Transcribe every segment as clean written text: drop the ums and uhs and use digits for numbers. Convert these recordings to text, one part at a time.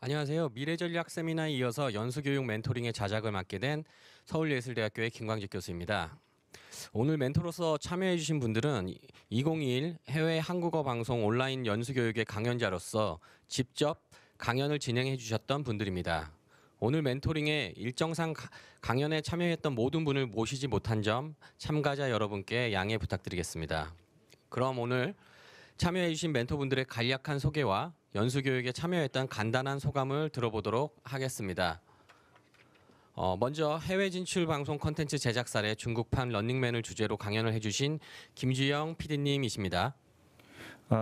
안녕하세요. 미래전략 세미나에 이어서 연수교육 멘토링의 자작을 맡게 된 서울예술대학교의 김광직 교수입니다. 오늘 멘토로서 참여해주신 분들은 2021 해외 한국어 방송 온라인 연수교육의 강연자로서 직접 강연을 진행해 주셨던 분들입니다. 오늘 멘토링에 일정상 강연에 참여했던 모든 분을 모시지 못한 점 참가자 여러분께 양해 부탁드리겠습니다. 그럼 오늘 참여해주신 멘토분들의 간략한 소개와 연수교육에 참여했던 간단한 소감을 들어보도록 하겠습니다. 먼저 해외 진출 방송 콘텐츠 제작 사례 중국판 런닝맨을 주제로 강연을 해주신 김주영 PD님이십니다.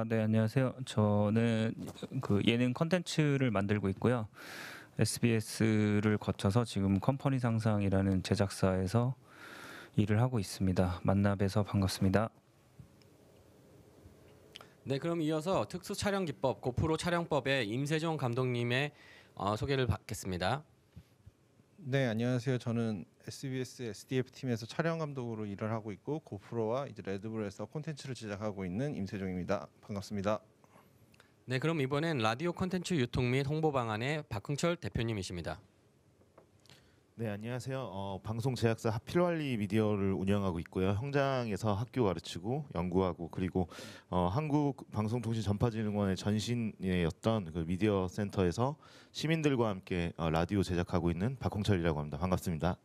네, 안녕하세요. 저는 그 예능 콘텐츠를 만들고 있고요. SBS를 거쳐서 지금 컴퍼니 상상이라는 제작사에서 일을 하고 있습니다. 만나 뵈서 반갑습니다. 네, 그럼 이어서 특수 촬영 기법 고프로 촬영법의 임세종 감독님의 소개를 받겠습니다. 네, 안녕하세요. 저는 SBS SDF 팀에서 촬영 감독으로 일을 하고 있고 고프로와 이제 레드불에서 콘텐츠를 제작하고 있는 임세종입니다. 반갑습니다. 네, 그럼 이번엔 라디오 콘텐츠 유통 및 홍보 방안의 박흥철 대표님이십니다. 네, 안녕하세요. 방송 제작사 하필왈리 미디어를 운영하고 있고요. 현장에서 학교 가르치고 연구하고 그리고 한국 방송통신 전파진흥원의 전신이었던 그 미디어 센터에서 시민들과 함께 라디오 제작하고 있는 박홍철이라고 합니다. 반갑습니다.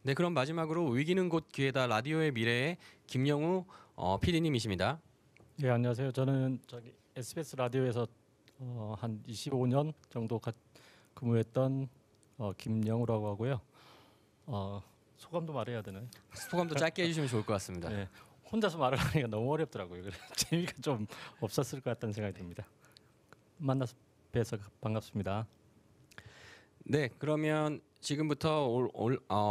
네, 그럼 마지막으로 위기는 곧 기회다 라디오의 미래의 김영우 PD님이십니다. 네, 안녕하세요. 저는 SBS 라디오에서 한 25년 정도 근무했던 김영우라고 하고요. 소감도 말해야 되나요? 소감도 짧게 해주시면 좋을 것 같습니다. 네, 혼자서 말을 하니까 너무 어렵더라고요. 그래서 재미가 좀 없었을 것 같다는 생각이 듭니다. 만나서 뵈서 반갑습니다. 네, 그러면 지금부터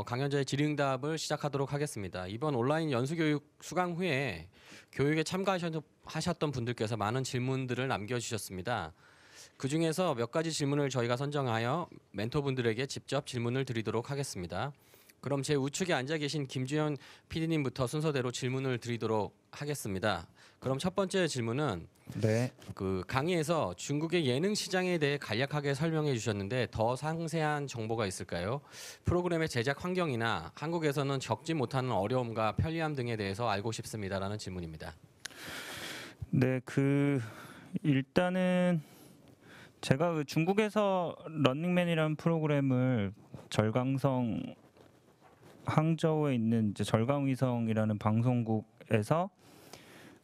강연자의 질의응답을 시작하도록 하겠습니다. 이번 온라인 연수교육 수강 후에 교육에 참가하셨던 분들께서 많은 질문들을 남겨주셨습니다. 그 중에서 몇 가지 질문을 저희가 선정하여 멘토분들에게 직접 질문을 드리도록 하겠습니다. 그럼 제 우측에 앉아 계신 김주현 PD님부터 순서대로 질문을 드리도록 하겠습니다. 그럼 첫 번째 질문은 네. 그 강의에서 중국의 예능 시장에 대해 간략하게 설명해 주셨는데 더 상세한 정보가 있을까요? 프로그램의 제작 환경이나 한국에서는 겪지 못하는 어려움과 편리함 등에 대해서 알고 싶습니다라는 질문입니다. 네, 일단은 제가 그 중국에서 런닝맨이라는 프로그램을 절강성 항저우에 있는 이제 절강위성이라는 방송국에서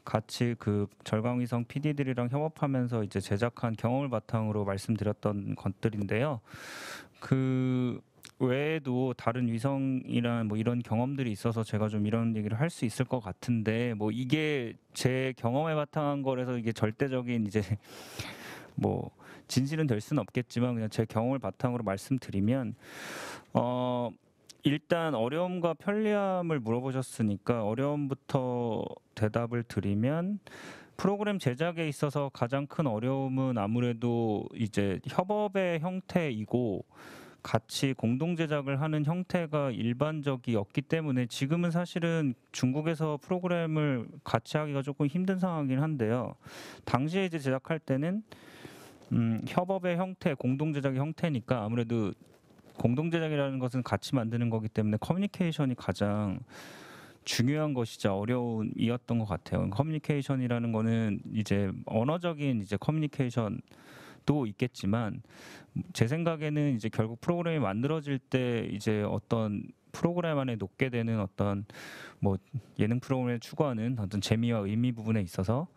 같이 그 절강위성 PD들이랑 협업하면서 이제 제작한 경험을 바탕으로 말씀드렸던 것들인데요. 그 외에도 다른 위성이란 뭐 이런 경험들이 있어서 제가 좀 이런 얘기를 할 수 있을 것 같은데 뭐 이게 제 경험에 바탕한 거라서 이게 절대적인 이제 뭐 진실은 될 수는 없겠지만 그냥 제 경험을 바탕으로 말씀드리면 일단 어려움과 편리함을 물어보셨으니까 어려움부터 대답을 드리면 프로그램 제작에 있어서 가장 큰 어려움은 아무래도 이제 협업의 형태이고 같이 공동 제작을 하는 형태가 일반적이었기 때문에 지금은 사실은 중국에서 프로그램을 같이 하기가 조금 힘든 상황이긴 한데요. 당시에 이제 제작할 때는 협업의 형태, 공동 제작의 형태니까 아무래도 공동 제작이라는 것은 같이 만드는 거기 때문에 커뮤니케이션이 가장 중요한 것이자 어려움이었던 것 같아요. 커뮤니케이션이라는 거는 이제 언어적인 이제 커뮤니케이션도 있겠지만 제 생각에는 이제 결국 프로그램이 만들어질 때 이제 어떤 프로그램 안에 놓게 되는 어떤 뭐 예능 프로그램을 추구하는 어떤 재미와 의미 부분에 있어서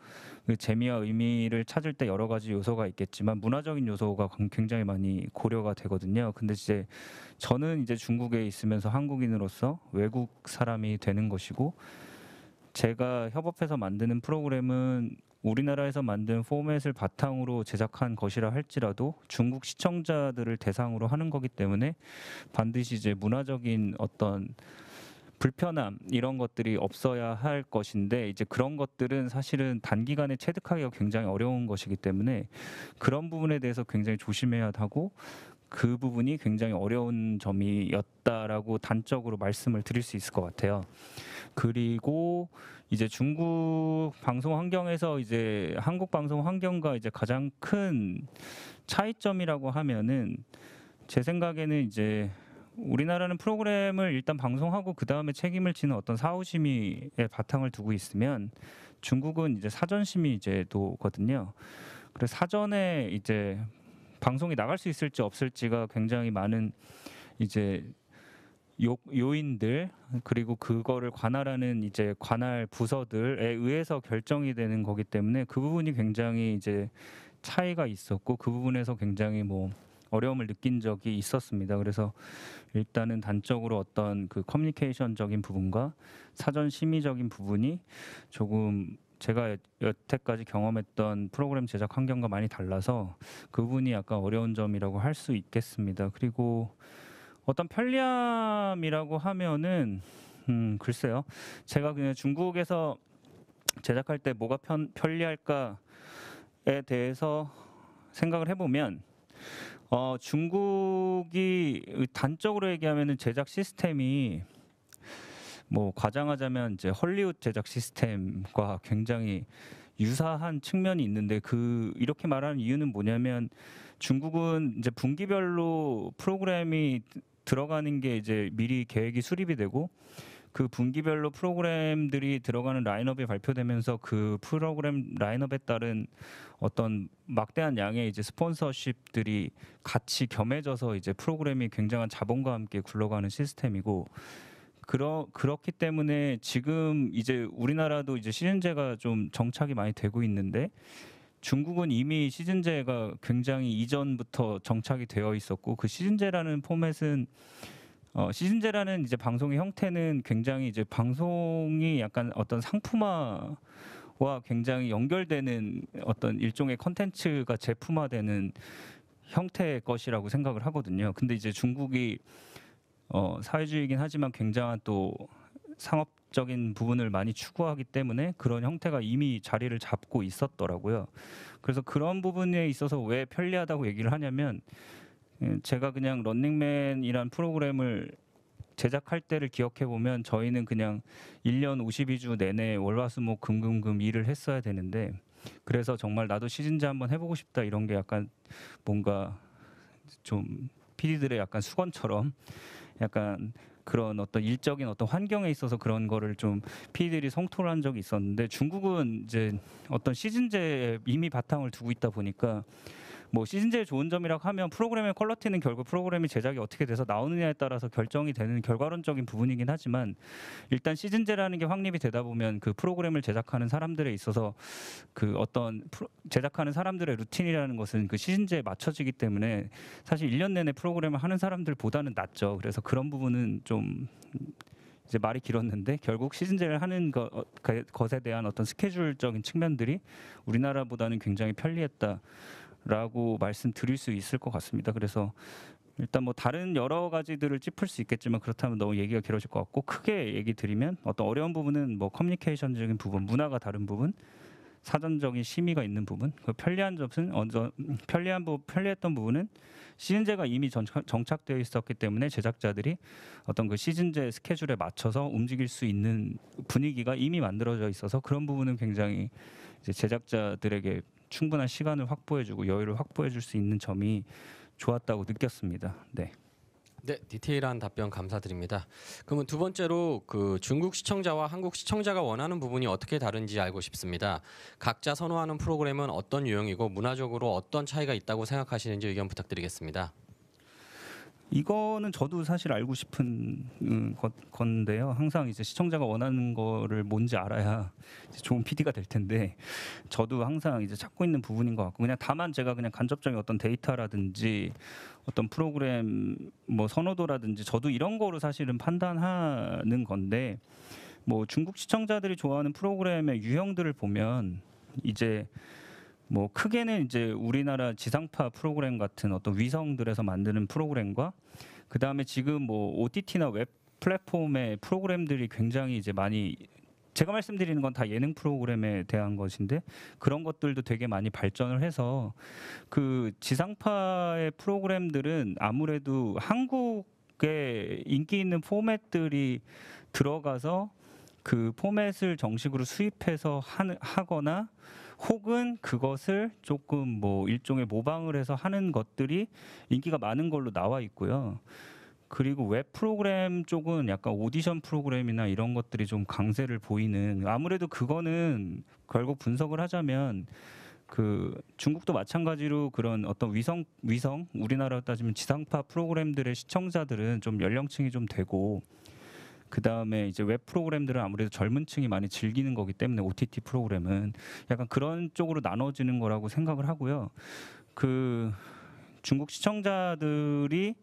그 재미와 의미를 찾을 때 여러 가지 요소가 있겠지만 문화적인 요소가 굉장히 많이 고려가 되거든요. 근데 이제 저는 이제 중국에 있으면서 한국인으로서 외국 사람이 되는 것이고 제가 협업해서 만드는 프로그램은 우리나라에서 만든 포맷을 바탕으로 제작한 것이라 할지라도 중국 시청자들을 대상으로 하는 거기 때문에 반드시 이제 문화적인 어떤 불편함 이런 것들이 없어야 할 것인데 이제 그런 것들은 사실은 단기간에 체득하기가 굉장히 어려운 것이기 때문에 그런 부분에 대해서 굉장히 조심해야 하고 그 부분이 굉장히 어려운 점이었다라고 단적으로 말씀을 드릴 수 있을 것 같아요. 그리고 이제 중국 방송 환경에서 이제 한국 방송 환경과 이제 가장 큰 차이점이라고 하면은 제 생각에는 이제 우리나라는 프로그램을 일단 방송하고 그 다음에 책임을 지는 어떤 사후 심의의 바탕을 두고 있으면 중국은 이제 사전 심의 제도거든요. 그래서 사전에 이제 방송이 나갈 수 있을지 없을지가 굉장히 많은 이제 요인들 그리고 그거를 관할하는 이제 관할 부서들에 의해서 결정이 되는 거기 때문에 그 부분이 굉장히 이제 차이가 있었고 그 부분에서 굉장히 뭐 어려움을 느낀 적이 있었습니다. 그래서 일단은 단적으로 어떤 그 커뮤니케이션적인 부분과 사전 심의적인 부분이 조금 제가 여태까지 경험했던 프로그램 제작 환경과 많이 달라서 그 부분이 약간 어려운 점이라고 할 수 있겠습니다. 그리고 어떤 편리함이라고 하면은 글쎄요. 제가 그냥 중국에서 제작할 때 뭐가 편리할까에 대해서 생각을 해보면 중국이 단적으로 얘기하면은 제작 시스템이 뭐 과장하자면 이제 헐리우드 제작 시스템과 굉장히 유사한 측면이 있는데 이렇게 말하는 이유는 뭐냐면 중국은 이제 분기별로 프로그램이 들어가는 게 이제 미리 계획이 수립이 되고 그 분기별로 프로그램들이 들어가는 라인업이 발표되면서 그 프로그램 라인업에 따른 어떤 막대한 양의 이제 스폰서십들이 같이 겸해져서 이제 프로그램이 굉장한 자본과 함께 굴러가는 시스템이고 그렇기 때문에 지금 이제 우리나라도 이제 시즌제가 좀 정착이 많이 되고 있는데 중국은 이미 시즌제가 굉장히 이전부터 정착이 되어 있었고 그 시즌제라는 포맷은 시즌제라는 이제 방송의 형태는 굉장히 이제 방송이 약간 어떤 상품화와 굉장히 연결되는 어떤 일종의 컨텐츠가 제품화되는 형태의 것이라고 생각을 하거든요. 근데 이제 중국이 사회주의이긴 하지만 굉장한 또 상업적인 부분을 많이 추구하기 때문에 그런 형태가 이미 자리를 잡고 있었더라고요. 그래서 그런 부분에 있어서 왜 편리하다고 얘기를 하냐면 제가 그냥 런닝맨이란 프로그램을 제작할 때를 기억해 보면 저희는 그냥 1년 52주 내내 월화수목 금금금 일을 했어야 되는데 그래서 정말 나도 시즌제 한번 해보고 싶다 이런 게 약간 뭔가 좀 PD들의 약간 수건처럼 약간 그런 어떤 일적인 어떤 환경에 있어서 그런 거를 좀 PD들이 성토를 한 적이 있었는데 중국은 이제 어떤 시즌제에 이미 바탕을 두고 있다 보니까 뭐 시즌제의 좋은 점이라고 하면 프로그램의 퀄리티는 결국 프로그램이 제작이 어떻게 돼서 나오느냐에 따라서 결정이 되는 결과론적인 부분이긴 하지만 일단 시즌제라는 게 확립이 되다 보면 그 프로그램을 제작하는 사람들에 있어서 그 어떤 제작하는 사람들의 루틴이라는 것은 그 시즌제에 맞춰지기 때문에 사실 1년 내내 프로그램을 하는 사람들보다는 낫죠. 그래서 그런 부분은 좀 이제 말이 길었는데 결국 시즌제를 하는 것에 대한 어떤 스케줄적인 측면들이 우리나라보다는 굉장히 편리했다라고 말씀드릴 수 있을 것 같습니다. 그래서 일단 뭐 다른 여러 가지들을 짚을 수 있겠지만 그렇다면 너무 얘기가 길어질 것 같고 크게 얘기 드리면 어떤 어려운 부분은 뭐 커뮤니케이션적인 부분, 문화가 다른 부분, 사전적인 심의가 있는 부분, 그 편리한 점은 편리했던 부분은 시즌제가 이미 정착되어 있었기 때문에 제작자들이 어떤 그 시즌제 스케줄에 맞춰서 움직일 수 있는 분위기가 이미 만들어져 있어서 그런 부분은 굉장히 이제 제작자들에게 충분한 시간을 확보해주고 여유를 확보해줄 수 있는 점이 좋았다고 느꼈습니다. 네. 네, 디테일한 답변 감사드립니다. 그러면 두 번째로 그 중국 시청자와 한국 시청자가 원하는 부분이 어떻게 다른지 알고 싶습니다. 각자 선호하는 프로그램은 어떤 유형이고 문화적으로 어떤 차이가 있다고 생각하시는지 의견 부탁드리겠습니다. 이거는 저도 사실 알고 싶은 건데요. 항상 이제 시청자가 원하는 거를 뭔지 알아야 이제 좋은 PD가 될 텐데 저도 항상 이제 찾고 있는 부분인 것 같고 그냥 다만 제가 그냥 간접적인 어떤 데이터라든지 어떤 프로그램 뭐 선호도라든지 저도 이런 거로 사실은 판단하는 건데 뭐 중국 시청자들이 좋아하는 프로그램의 유형들을 보면 이제 뭐 크게는 이제 우리나라 지상파 프로그램 같은 어떤 위성들에서 만드는 프로그램과 그 다음에 지금 뭐 OTT나 웹 플랫폼의 프로그램들이 굉장히 이제 많이 제가 말씀드리는 건 다 예능 프로그램에 대한 것인데 그런 것들도 되게 많이 발전을 해서 그 지상파의 프로그램들은 아무래도 한국의 인기 있는 포맷들이 들어가서 그 포맷을 정식으로 수입해서 하거나 혹은 그것을 조금 뭐 일종의 모방을 해서 하는 것들이 인기가 많은 걸로 나와 있고요. 그리고 웹 프로그램 쪽은 약간 오디션 프로그램이나 이런 것들이 좀 강세를 보이는, 아무래도 그거는 결국 분석을 하자면 그 중국도 마찬가지로 그런 어떤 위성 우리나라로 따지면 지상파 프로그램들의 시청자들은 좀 연령층이 좀 되고, 그 다음에 이제 웹 프로그램들은 아무래도 젊은 층이 많이 즐기는 거기 때문에 OTT 프로그램은 약간 그런 쪽으로 나눠지는 거라고 생각을 하고요. 그 중국 시청자들이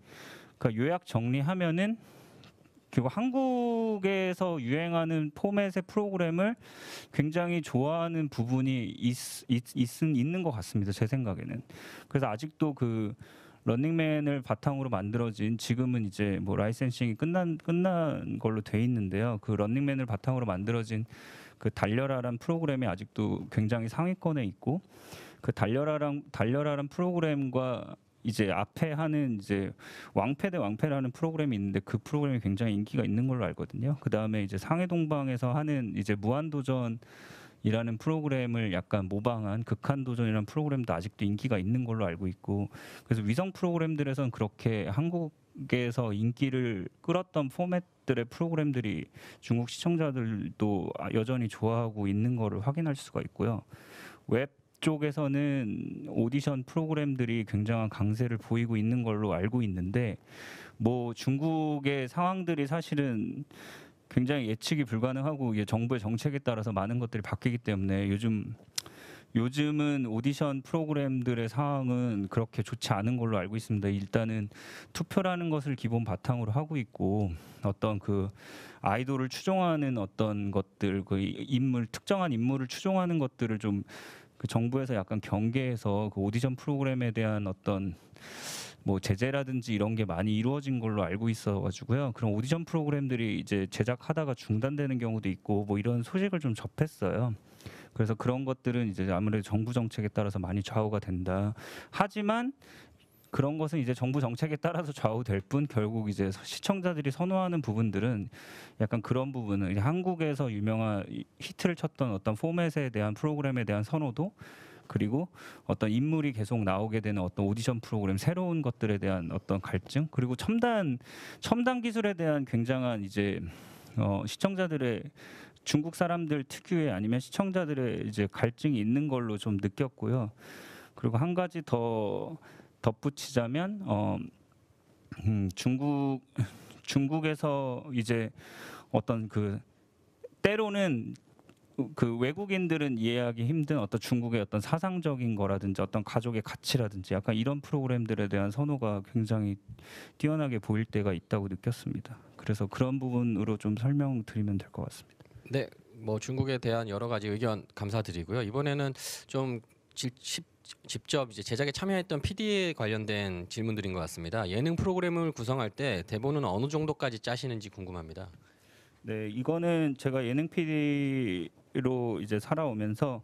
그러니까 요약 정리하면은 그리고 한국에서 유행하는 포맷의 프로그램을 굉장히 좋아하는 부분이 있는 것 같습니다. 제 생각에는. 그래서 아직도 그 런닝맨을 바탕으로 만들어진, 지금은 이제 뭐 라이센싱이 끝난 걸로 돼 있는데요. 그 런닝맨을 바탕으로 만들어진 그 달려라란 프로그램이 아직도 굉장히 상위권에 있고, 그 달려라란 프로그램과 이제 앞에 하는 이제 왕패 대 왕패라는 프로그램이 있는데 그 프로그램이 굉장히 인기가 있는 걸로 알거든요. 그 다음에 이제 상해동방에서 하는 이제 무한도전이라는 프로그램을 약간 모방한 극한도전이라는 프로그램도 아직도 인기가 있는 걸로 알고 있고, 그래서 위성 프로그램들에서는 그렇게 한국에서 인기를 끌었던 포맷들의 프로그램들이 중국 시청자들도 여전히 좋아하고 있는 거를 확인할 수가 있고요. 웹 쪽에서는 오디션 프로그램들이 굉장한 강세를 보이고 있는 걸로 알고 있는데, 뭐 중국의 상황들이 사실은 굉장히 예측이 불가능하고 이게 정부의 정책에 따라서 많은 것들이 바뀌기 때문에 요즘은 오디션 프로그램들의 상황은 그렇게 좋지 않은 걸로 알고 있습니다. 일단은 투표라는 것을 기본 바탕으로 하고 있고, 어떤 그 아이돌을 추종하는 어떤 것들, 그 특정한 인물을 추종하는 것들을 좀 그 정부에서 약간 경계해서 그 오디션 프로그램에 대한 어떤 뭐 제재라든지 이런 게 많이 이루어진 걸로 알고 있어가지고요. 그런 오디션 프로그램들이 이제 제작하다가 중단되는 경우도 있고 뭐 이런 소식을 좀 접했어요. 그래서 그런 것들은 이제 아무래도 정부 정책에 따라서 많이 좌우가 된다. 하지만 그런 것은 이제 정부 정책에 따라서 좌우될 뿐, 결국 이제 시청자들이 선호하는 부분들은 약간 그런 부분은 한국에서 유명한 히트를 쳤던 어떤 포맷에 대한 프로그램에 대한 선호도, 그리고 어떤 인물이 계속 나오게 되는 어떤 오디션 프로그램, 새로운 것들에 대한 어떤 갈증, 그리고 첨단 기술에 대한 굉장한 이제 시청자들의, 중국 사람들 특유의 아니면 시청자들의 이제 갈증이 있는 걸로 좀 느꼈고요. 그리고 한 가지 더 덧붙이자면 중국에서 이제 어떤 그 때로는 그 외국인들은 이해하기 힘든 어떤 중국의 어떤 사상적인 거라든지 어떤 가족의 가치라든지 약간 이런 프로그램들에 대한 선호가 굉장히 뛰어나게 보일 때가 있다고 느꼈습니다. 그래서 그런 부분으로 좀 설명드리면 될 것 같습니다. 네, 뭐 중국에 대한 여러 가지 의견 감사드리고요. 이번에는 좀 직접 이제 제작에 참여했던 PD에 관련된 질문들인 것 같습니다. 예능 프로그램을 구성할 때 대본은 어느 정도까지 짜시는지 궁금합니다. 네, 이거는 제가 예능 PD로 이제 살아오면서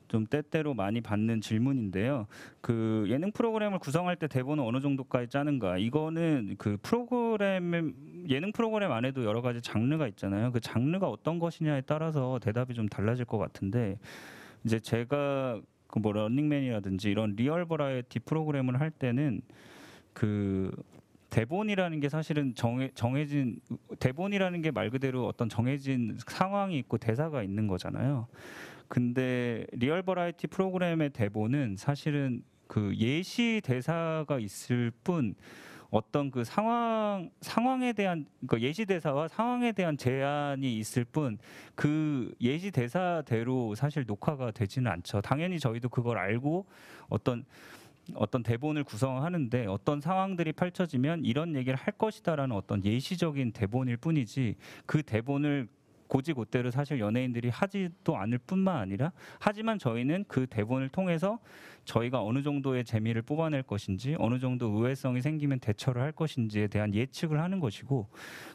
좀 때때로 많이 받는 질문인데요. 그 예능 프로그램을 구성할 때 대본은 어느 정도까지 짜는가? 이거는 그 예능 프로그램 안에도 여러 가지 장르가 있잖아요. 그 장르가 어떤 것이냐에 따라서 대답이 좀 달라질 것 같은데, 이제 제가 그 뭐 런닝맨이라든지 이런 리얼 버라이어티 프로그램을 할 때는 그 대본이라는 게 사실은 정해진, 대본이라는 게 말 그대로 어떤 정해진 상황이 있고 대사가 있는 거잖아요. 근데 리얼 버라이어티 프로그램의 대본은 사실은 그 예시 대사가 있을 뿐, 어떤 그 상황에 대한 그 예시 대사와 상황에 대한 제한이 있을 뿐, 그 예시 대사대로 사실 녹화가 되지는 않죠. 당연히 저희도 그걸 알고 어떤 대본을 구성하는데, 어떤 상황들이 펼쳐지면 이런 얘기를 할 것이다라는 어떤 예시적인 대본일 뿐이지, 그 대본을 고지고대로 사실 연예인들이 하지도 않을 뿐만 아니라 하지만 저희는 그 대본을 통해서 저희가 어느 정도의 재미를 뽑아낼 것인지 어느 정도 의외성이 생기면 대처를 할 것인지에 대한 예측을 하는 것이고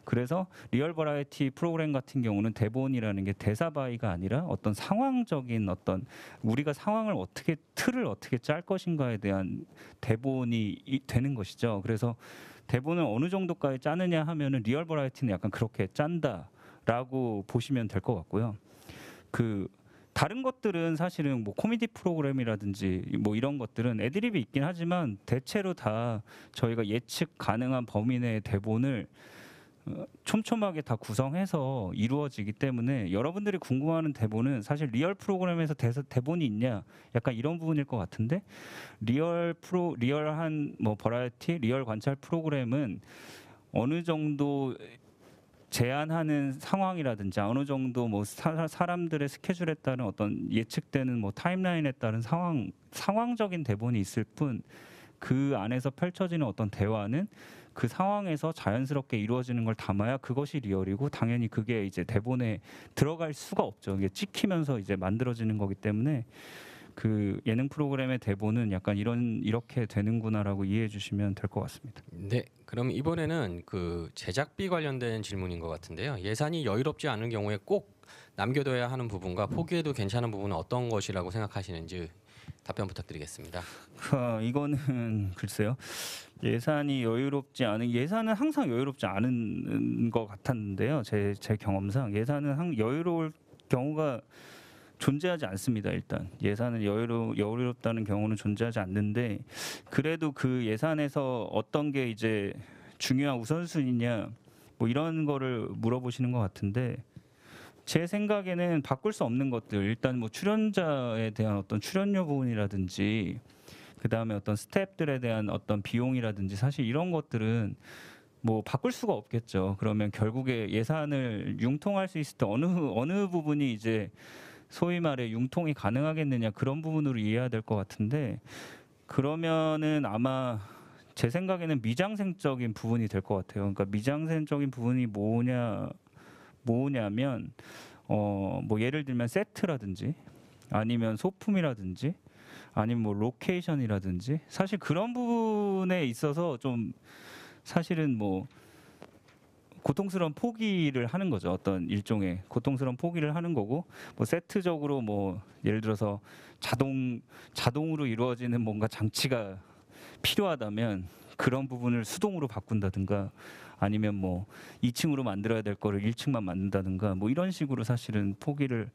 그래서 리얼 버라이티 프로그램 같은 경우는 대본이라는 게 대사 바이가 아니라 어떤 상황적인 어떤 우리가 상황을 어떻게 틀을 어떻게 짤 것인가에 대한 대본이 되는 것이죠. 그래서 대본을 어느 정도까지 짜느냐 하면은 리얼 버라이티는 약간 그렇게 짠다라고 보시면 될 것 같고요. 그 다른 것들은 사실은 뭐 코미디 프로그램이라든지 뭐 이런 것들은 애드립이 있긴 하지만 대체로 다 저희가 예측 가능한 범위 내의 대본을 촘촘하게 다 구성해서 이루어지기 때문에 여러분들이 궁금해하는 대본은 사실 리얼 프로그램에서 대본이 있냐 약간 이런 부분일 것 같은데 리얼한 뭐 버라이티 리얼 관찰 프로그램은 어느 정도 제한하는 상황이라든지 어느 정도 뭐 사람들의 스케줄에 따른 어떤 예측되는 뭐 타임라인에 따른 상황적인 대본이 있을 뿐 그 안에서 펼쳐지는 어떤 대화는 그 상황에서 자연스럽게 이루어지는 걸 담아야 그것이 리얼이고 당연히 그게 이제 대본에 들어갈 수가 없죠. 이게 찍히면서 이제 만들어지는 거기 때문에 그 예능 프로그램의 대본은 약간 이렇게 되는구나라고 이해해 주시면 될 것 같습니다. 네, 그럼 이번에는 그 제작비 관련된 질문인 것 같은데요. 예산이 여유롭지 않은 경우에 꼭 남겨둬야 하는 부분과 포기해도 괜찮은 부분은 어떤 것이라고 생각하시는지 답변 부탁드리겠습니다. 이거는 글쎄요. 예산은 항상 여유롭지 않은 것 같았는데요. 제 경험상 예산은 여유로울 경우가 존재하지 않습니다. 일단 예산은 여유롭다는 경우는 존재하지 않는데 그래도 그 예산에서 어떤 게 이제 중요한 우선순위냐 뭐 이런 거를 물어보시는 것 같은데 제 생각에는 바꿀 수 없는 것들 일단 뭐 출연자에 대한 어떤 출연료 부분이라든지 그 다음에 어떤 스태프들에 대한 어떤 비용이라든지 사실 이런 것들은 뭐 바꿀 수가 없겠죠. 그러면 결국에 예산을 융통할 수 있을 때 어느 부분이 이제 소위 말해 융통이 가능하겠느냐 그런 부분으로 이해해야 될 것 같은데 그러면은 아마 제 생각에는 미장센적인 부분이 될 것 같아요. 그러니까 미장센적인 부분이 뭐냐면 뭐 예를 들면 세트라든지 아니면 소품이라든지 아니면 뭐 로케이션이라든지 사실 그런 부분에 있어서 좀 사실은 뭐 고통스러운 포기를 하는 거죠. 어떤 일종의 고통스러운 포기를 하는 거고 뭐 세트적으로 뭐 예를 들어서 자동으로 이루어지는 뭔가 장치가 필요하다면 그런 부분을 수동으로 바꾼다든가 아니면 뭐 2층으로 만들어야 될 거를 1층만 만든다든가 뭐 이런 식으로 사실은 포기를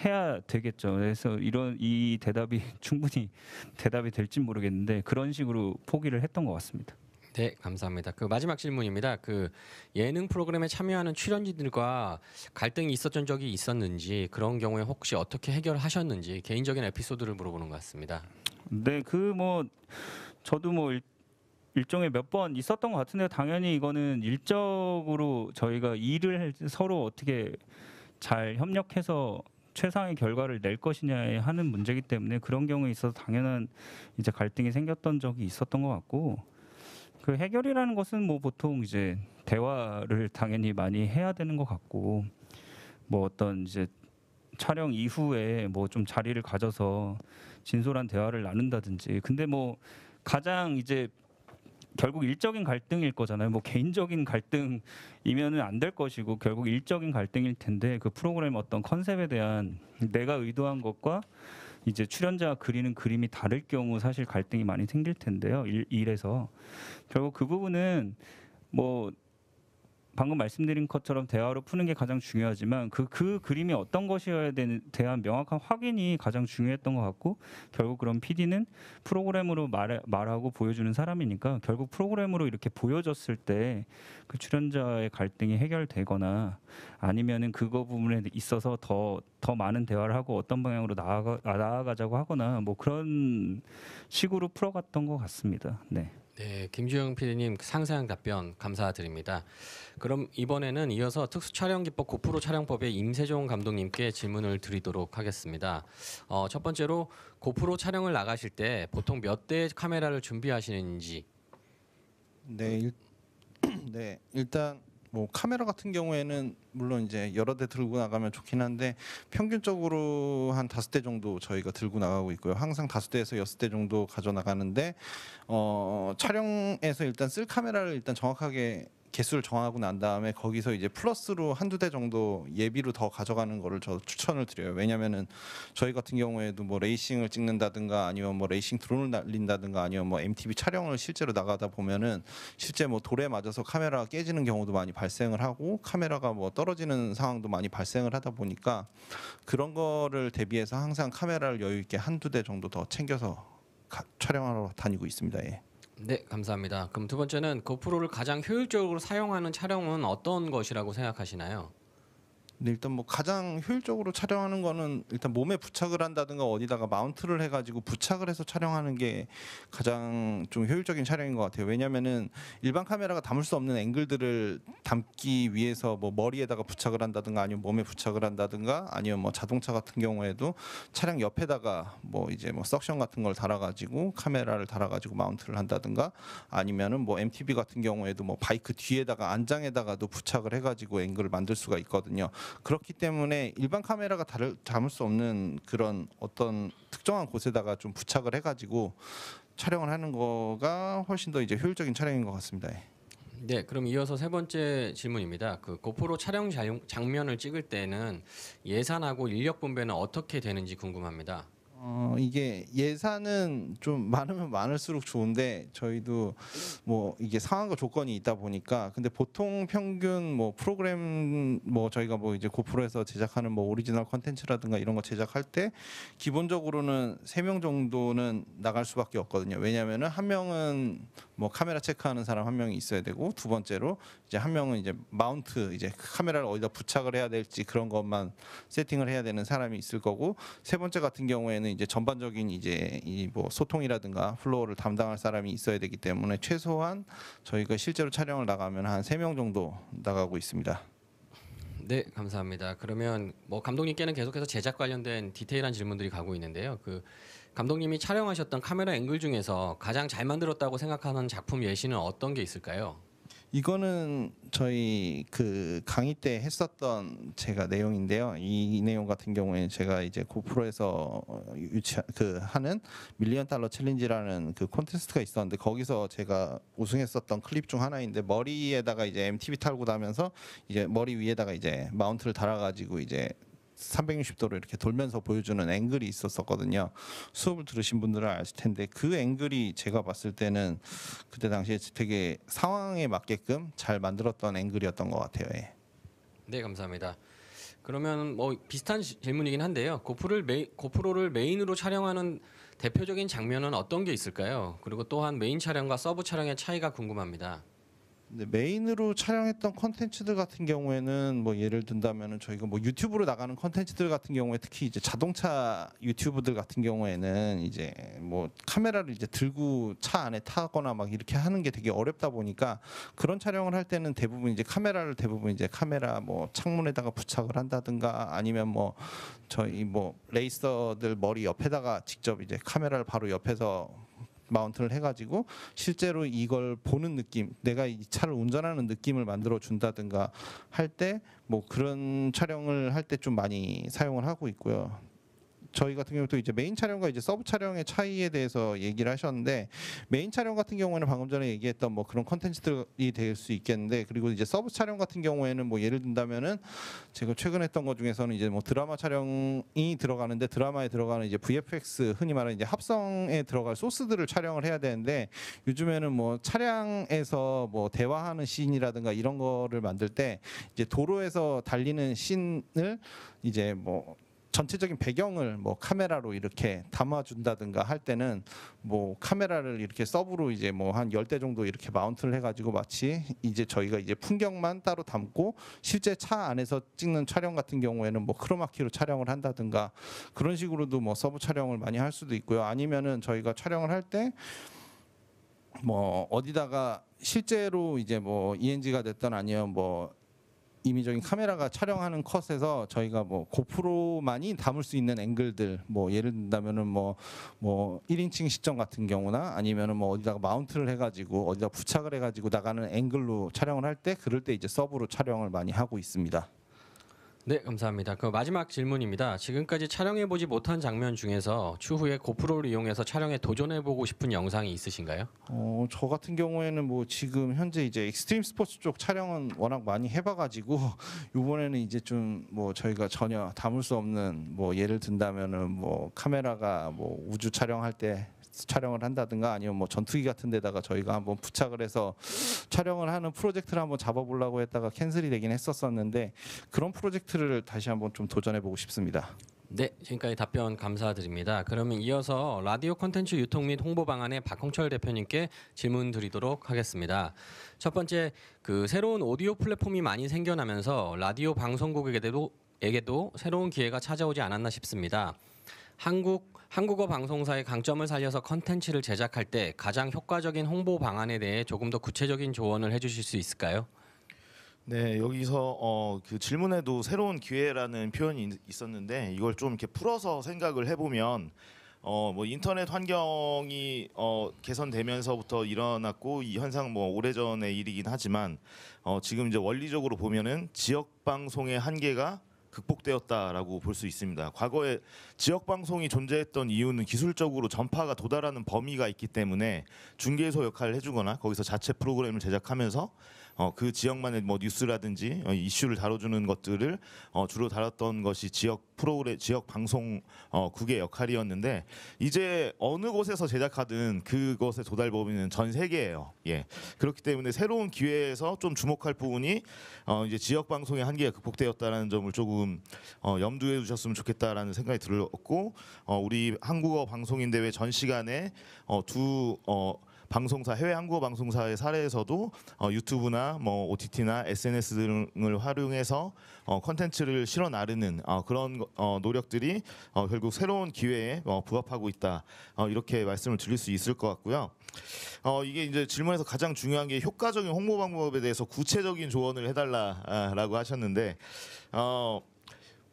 해야 되겠죠. 그래서 이 대답이 충분히 대답이 될진 모르겠는데 그런 식으로 포기를 했던 것 같습니다. 네, 감사합니다. 그 마지막 질문입니다. 그 예능 프로그램에 참여하는 출연진들과 갈등이 있었던 적이 있었는지 그런 경우에 혹시 어떻게 해결하셨는지 개인적인 에피소드를 물어보는 것 같습니다. 네, 그 뭐 저도 뭐 일종의 몇 번 있었던 것 같은데 당연히 이거는 일적으로 저희가 일을 서로 어떻게 잘 협력해서 최상의 결과를 낼 것이냐에 하는 문제이기 때문에 그런 경우에 있어서 당연한 이제 갈등이 생겼던 적이 있었던 것 같고 그 해결이라는 것은 뭐 보통 이제 대화를 당연히 많이 해야 되는 것 같고 뭐 어떤 이제 촬영 이후에 뭐 좀 자리를 가져서 진솔한 대화를 나눈다든지 근데 뭐 가장 이제 결국 일적인 갈등일 거잖아요. 뭐 개인적인 갈등이면은 안 될 것이고 결국 일적인 갈등일 텐데 그 프로그램 어떤 컨셉에 대한 내가 의도한 것과 이제 출연자가 그리는 그림이 다를 경우 사실 갈등이 많이 생길 텐데요. 일에서 결국 그 부분은 뭐 방금 말씀드린 것처럼 대화로 푸는 게 가장 중요하지만 그 그림이 어떤 것이어야 되는 대한 명확한 확인이 가장 중요했던 것 같고 결국 그런 PD는 프로그램으로 말하고 보여주는 사람이니까 결국 프로그램으로 이렇게 보여줬을 때 그 출연자의 갈등이 해결되거나 아니면은 그거 부분에 있어서 더 많은 대화를 하고 어떤 방향으로 나아가자고 하거나 뭐 그런 식으로 풀어갔던 것 같습니다. 네. 네, 김주영 PD님 상세한 답변 감사드립니다. 그럼 이번에는 이어서 특수촬영기법 고프로 촬영법의 임세종 감독님께 질문을 드리도록 하겠습니다. 첫 번째로 고프로 촬영을 나가실 때 보통 몇 대의 카메라를 준비하시는지. 네, 일단 뭐 카메라 같은 경우에는 물론 이제 여러 대 들고 나가면 좋긴 한데 평균적으로 한 5대 정도 저희가 들고 나가고 있고요. 항상 5대에서 6대 정도 가져 나가는데 촬영에서 일단 쓸 카메라를 일단 정확하게 개수를 정하고 난 다음에 거기서 이제 플러스로 한두 대 정도 예비로 더 가져가는 거를 저 추천을 드려요. 왜냐면은 저희 같은 경우에도 뭐 레이싱을 찍는다든가 아니면 뭐 레이싱 드론을 날린다든가 아니면 뭐 MTB 촬영을 실제로 나가다 보면은 실제 뭐 돌에 맞아서 카메라가 깨지는 경우도 많이 발생을 하고 카메라가 뭐 떨어지는 상황도 많이 발생을 하다 보니까 그런 거를 대비해서 항상 카메라를 여유 있게 한두 대 정도 더 챙겨서 촬영하러 다니고 있습니다. 예. 네, 감사합니다. 그럼 두 번째는 고프로를 가장 효율적으로 사용하는 촬영은 어떤 것이라고 생각하시나요? 근데 일단 뭐 가장 효율적으로 촬영하는 거는 일단 몸에 부착을 한다든가 어디다가 마운트를 해가지고 부착을 해서 촬영하는 게 가장 좀 효율적인 촬영인 것 같아요. 왜냐면은 일반 카메라가 담을 수 없는 앵글들을 담기 위해서 뭐 머리에다가 부착을 한다든가 아니면 몸에 부착을 한다든가 아니면 뭐 자동차 같은 경우에도 차량 옆에다가 뭐 이제 뭐 석션 같은 걸 달아가지고 카메라를 달아가지고 마운트를 한다든가 아니면은 뭐 MTB 같은 경우에도 뭐 바이크 뒤에다가 안장에다가도 부착을 해가지고 앵글을 만들 수가 있거든요. 그렇기 때문에 일반 카메라가 담을 수 없는 그런 어떤 특정한 곳에다가 좀 부착을 해가지고 촬영을 하는 거가 훨씬 더 이제 효율적인 촬영인 것 같습니다. 네, 그럼 이어서 세 번째 질문입니다. 그 고프로 촬영 장면을 찍을 때는 예산하고 인력 분배는 어떻게 되는지 궁금합니다. 이게 예산은 좀 많으면 많을수록 좋은데 저희도 뭐 이게 상황과 조건이 있다 보니까 근데 보통 평균 뭐 프로그램 뭐 저희가 뭐 이제 고프로에서 제작하는 뭐 오리지널 컨텐츠라든가 이런 거 제작할 때 기본적으로는 3명 정도는 나갈 수밖에 없거든요. 왜냐면은 한 명은 뭐 카메라 체크하는 사람 한 명이 있어야 되고 두 번째로 이제 한 명은 이제 마운트 이제 카메라를 어디다 부착을 해야 될지 그런 것만 세팅을 해야 되는 사람이 있을 거고 세 번째 같은 경우에는 이제 전반적인 이제 이 뭐 소통이라든가 플로어를 담당할 사람이 있어야 되기 때문에 최소한 저희가 실제로 촬영을 나가면 한 3명 정도 나가고 있습니다. 네, 감사합니다. 그러면 뭐 감독님께는 계속해서 제작 관련된 디테일한 질문들이 가고 있는데요. 그 감독님이 촬영하셨던 카메라 앵글 중에서 가장 잘 만들었다고 생각하는 작품 예시는 어떤 게 있을까요? 이거는 저희 그 강의 때 했었던 제가 내용인데요. 이 내용 같은 경우에 제가 이제 고프로에서 하는 밀리언 달러 챌린지라는 그 콘테스트가 있었는데 거기서 제가 우승했었던 클립 중 하나인데 머리에다가 이제 MTB 탈고 나면서 이제 머리 위에다가 이제 마운트를 달아가지고 이제 360도로 이렇게 돌면서 보여주는 앵글이 있었었거든요. 수업을 들으신 분들은 아실 텐데 그 앵글이 제가 봤을 때는 그때 당시에 되게 상황에 맞게끔 잘 만들었던 앵글이었던 것 같아요. 예. 네, 감사합니다. 그러면 뭐 비슷한 질문이긴 한데요. 고프로를 메인으로 촬영하는 대표적인 장면은 어떤 게 있을까요? 그리고 또한 메인 촬영과 서브 촬영의 차이가 궁금합니다. 근데 메인으로 촬영했던 콘텐츠들 같은 경우에는 뭐 예를 든다면은 저희가 뭐 유튜브로 나가는 콘텐츠들 같은 경우에 특히 이제 자동차 유튜브들 같은 경우에는 이제 뭐 카메라를 이제 들고 차 안에 타거나 막 이렇게 하는 게 되게 어렵다 보니까 그런 촬영을 할 때는 대부분 이제 카메라 뭐 창문에다가 부착을 한다든가 아니면 뭐 저희 뭐 레이서들 머리 옆에다가 직접 이제 카메라를 바로 옆에서 마운트를 해가지고 실제로 이걸 보는 느낌, 내가 이 차를 운전하는 느낌을 만들어 준다든가 할 때 뭐 그런 촬영을 할 때 좀 많이 사용을 하고 있고요. 저희 같은 경우도 이제 메인 촬영과 이제 서브 촬영의 차이에 대해서 얘기를 하셨는데 메인 촬영 같은 경우에는 방금 전에 얘기했던 뭐 그런 컨텐츠들이 될 수 있겠는데 그리고 이제 서브 촬영 같은 경우에는 뭐 예를 든다면은 제가 최근에 했던 것 중에서는 이제 뭐 드라마 촬영이 들어가는데 드라마에 들어가는 이제 VFX 흔히 말하는 이제 합성에 들어갈 소스들을 촬영을 해야 되는데 요즘에는 뭐 차량에서 뭐 대화하는 씬이라든가 이런 거를 만들 때 이제 도로에서 달리는 씬을 이제 뭐 전체적인 배경을 뭐 카메라로 이렇게 담아준다든가 할 때는 뭐 카메라를 이렇게 서브로 이제 뭐 한 10대 정도 이렇게 마운트를 해가지고 마치 이제 저희가 이제 풍경만 따로 담고 실제 차 안에서 찍는 촬영 같은 경우에는 뭐 크로마키로 촬영을 한다든가 그런 식으로도 뭐 서브 촬영을 많이 할 수도 있고요. 아니면은 저희가 촬영을 할 때 뭐 어디다가 실제로 이제 뭐 ENG가 됐던 아니면 뭐 임의적인 카메라가 촬영하는 컷에서 저희가 뭐 고프로만이 담을 수 있는 앵글들, 뭐 예를 든다면은 뭐 1인칭 시점 같은 경우나 아니면은 뭐 어디다가 마운트를 해가지고 어디다 부착을 해가지고 나가는 앵글로 촬영을 할 때 그럴 때 이제 서브로 촬영을 많이 하고 있습니다. 네, 감사합니다. 그 마지막 질문입니다. 지금까지 촬영해보지 못한 장면 중에서 추후에 고프로를 이용해서 촬영에 도전해보고 싶은 영상이 있으신가요? 저 같은 경우에는 뭐 지금 현재 이제 익스트림 스포츠 쪽 촬영은 워낙 많이 해봐가지고 이번에는 이제 좀 뭐 저희가 전혀 담을 수 없는 뭐 예를 든다면은 뭐 카메라가 뭐 우주 촬영할 때 촬영을 한다든가 아니면 뭐 전투기 같은 데다가 저희가 한번 부착을 해서 촬영을 하는 프로젝트를 한번 잡아보려고 했다가 캔슬이 되긴 했었었는데 그런 프로젝트를 다시 한번 좀 도전해보고 싶습니다. 네, 지금까지 답변 감사드립니다. 그러면 이어서 라디오 콘텐츠 유통 및 홍보 방안의 박홍철 대표님께 질문 드리도록 하겠습니다. 첫 번째, 그 새로운 오디오 플랫폼이 많이 생겨나면서 라디오 방송국에게도 새로운 기회가 찾아오지 않았나 싶습니다. 한국어 방송사의 강점을 살려서 컨텐츠를 제작할 때 가장 효과적인 홍보 방안에 대해 조금 더 구체적인 조언을 해주실 수 있을까요? 네, 여기서 그 질문에도 새로운 기회라는 표현이 있었는데 이걸 좀 이렇게 풀어서 생각을 해보면 뭐 인터넷 환경이 개선되면서부터 일어났고 이 현상 뭐 오래전의 일이긴 하지만 지금 이제 원리적으로 보면은 지역 방송의 한계가 극복되었다라고 볼 수 있습니다. 과거에 지역 방송이 존재했던 이유는 기술적으로 전파가 도달하는 범위가 있기 때문에 중개소 역할을 해주거나 거기서 자체 프로그램을 제작하면서 그 지역만의 뭐 뉴스라든지 이슈를 다뤄주는 것들을 주로 다뤘던 것이 지역 방송국의 역할이었는데 이제 어느 곳에서 제작하든 그것의 도달 범위는 전 세계예요. 예. 그렇기 때문에 새로운 기회에서 좀 주목할 부분이 이제 지역 방송의 한계가 극복되었다는 점을 조금 염두에 두셨으면 좋겠다라는 생각이 들었고 우리 한국어 방송인 대회 전 시간에 두 방송사 해외 한국어 방송사의 사례에서도 유튜브나 뭐 OTT나 SNS 등을 활용해서 콘텐츠를 실어 나르는 그런 노력들이 결국 새로운 기회에 부합하고 있다 이렇게 말씀을 드릴 수 있을 것 같고요. 이게 이제 질문에서 가장 중요한 게 효과적인 홍보 방법에 대해서 구체적인 조언을 해달라라고 하셨는데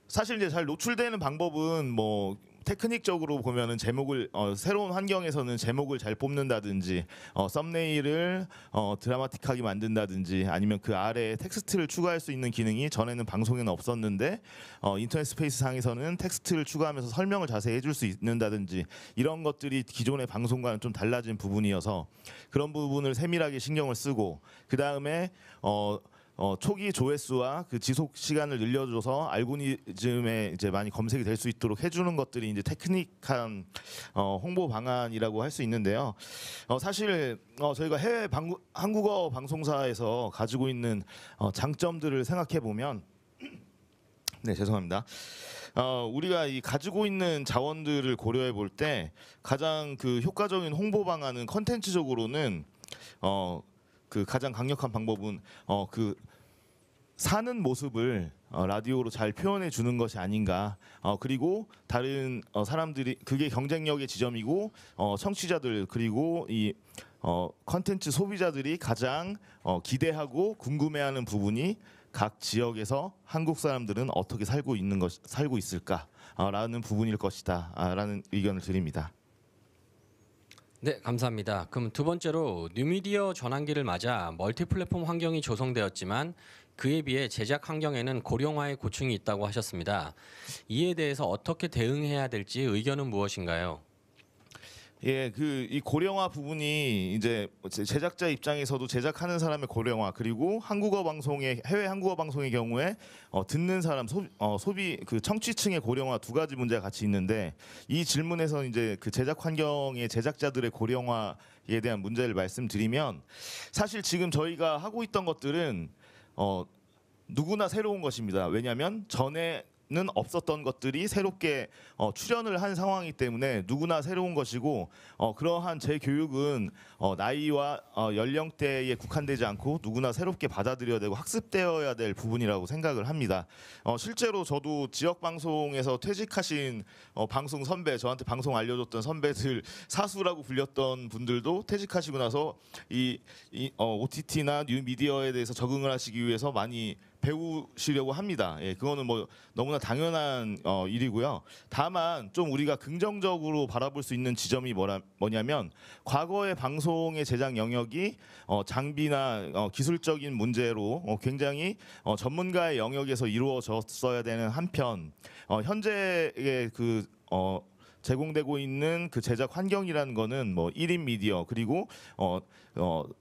사실 이제 잘 노출되는 방법은 뭐 테크닉적으로 보면은 제목을 새로운 환경에서는 제목을 잘 뽑는다든지 썸네일을 드라마틱하게 만든다든지 아니면 그 아래에 텍스트를 추가할 수 있는 기능이 전에는 방송에는 없었는데 인터넷 스페이스 상에서는 텍스트를 추가하면서 설명을 자세히 해줄 수 있는다든지 이런 것들이 기존의 방송과는 좀 달라진 부분이어서 그런 부분을 세밀하게 신경을 쓰고 그 다음에 초기 조회수와 그 지속 시간을 늘려줘서 알고리즘에 이제 많이 검색이 될 수 있도록 해주는 것들이 이제 테크닉한 홍보 방안이라고 할 수 있는데요. 사실 저희가 해외 한국어 방송사에서 가지고 있는 장점들을 생각해 보면, 네 죄송합니다. 우리가 이 가지고 있는 자원들을 고려해 볼 때 가장 그 효과적인 홍보 방안은 컨텐츠적으로는 그 가장 강력한 방법은 그 사는 모습을 라디오로 잘 표현해 주는 것이 아닌가. 그리고 다른 사람들이 그게 경쟁력의 지점이고 청취자들 그리고 이 컨텐츠 소비자들이 가장 기대하고 궁금해하는 부분이 각 지역에서 한국 사람들은 어떻게 살고 있을까라는 부분일 것이다라는 의견을 드립니다. 네, 감사합니다. 그럼 두 번째로 뉴미디어 전환기를 맞아 멀티 플랫폼 환경이 조성되었지만 그에 비해 제작 환경에는 고령화의 고충이 있다고 하셨습니다. 이에 대해서 어떻게 대응해야 될지 의견은 무엇인가요? 예, 그 이 고령화 부분이 이제 제작자 입장에서도 제작하는 사람의 고령화 그리고 해외 한국어 방송의 경우에 듣는 사람 소비 그 청취층의 고령화 두 가지 문제가 같이 있는데 이 질문에서 이제 그 제작 환경의 제작자들의 고령화에 대한 문제를 말씀드리면 사실 지금 저희가 하고 있던 것들은 누구나 새로운 것입니다. 왜냐하면 전에는 없었던 것들이 새롭게 출현을 한 상황이기 때문에 누구나 새로운 것이고 그러한 재교육은 나이와 연령대에 국한되지 않고 누구나 새롭게 받아들여야 되고 학습되어야 될 부분이라고 생각을 합니다. 실제로 저도 지역 방송에서 퇴직하신 방송 선배 저한테 방송 알려줬던 선배들 사수라고 불렸던 분들도 퇴직하시고 나서 이 OTT나 뉴미디어에 대해서 적응을 하시기 위해서 많이 배우시려고 합니다. 예, 그거는 뭐 너무나 당연한 일이고요. 다만 좀 우리가 긍정적으로 바라볼 수 있는 지점이 뭐냐면 과거의 방송의 제작 영역이 장비나 기술적인 문제로 굉장히 전문가의 영역에서 이루어졌어야 되는 한편 현재의 제공되고 있는 그 제작 환경이라는 거는 뭐 1인 미디어 그리고